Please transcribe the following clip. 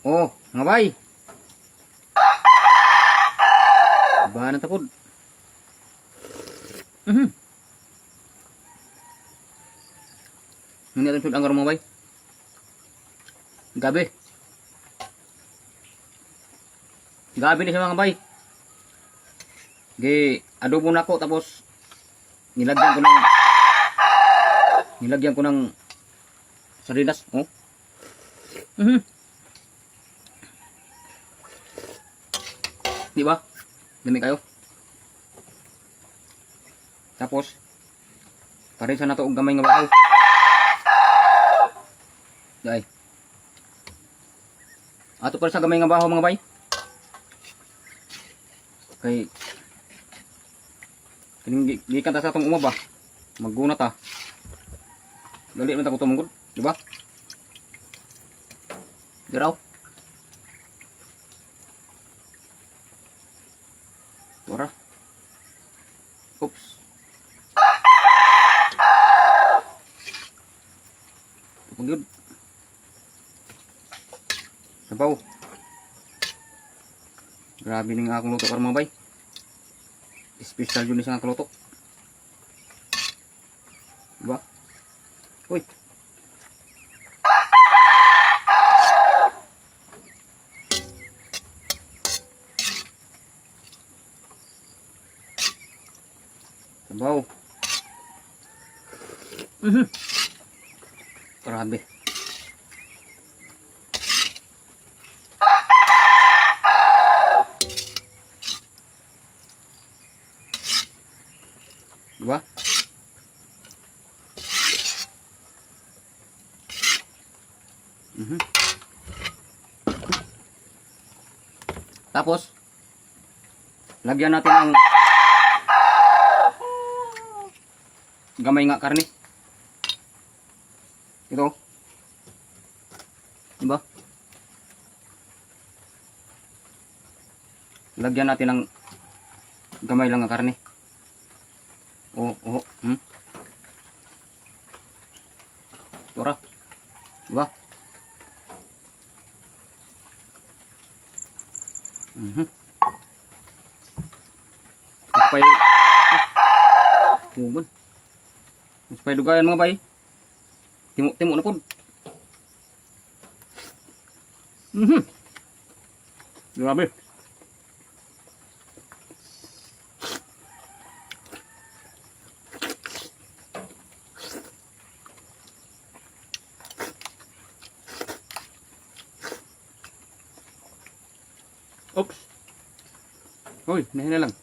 Oh, mga bay. Bahan na tapod. Hindi rin ang mga bay. Gabi. Gabi na siya mga bay. Adobo na ko tapos nilagyan ko ng sardinas. Oh. Di ba? Dami kayo. Tapos parisa na to og gamay nga bahaw. Day. Ato pa sa gamay nga bahaw mga bay. Kay kining gikan ta sa atong umaba. Magguna ta. Dali man ta ko tumungkod, di ba? Diraw. Tora. Oops. Pagod. Sabaw. Grabe ning akong luto karon mga bay. Special yun isang akong luto. Diba? Uy. Sabaw. Grabe. Diba? Tapos lagyan natin ng gamay nga karne. Ito. Diba? Lagyan natin ng gamay lang nga karne. Oh. Tora. Diba? Supaya Tubon. Supaya dugayan mga bay. Timo na po. Grabe. Oops. Uy, nahina lang.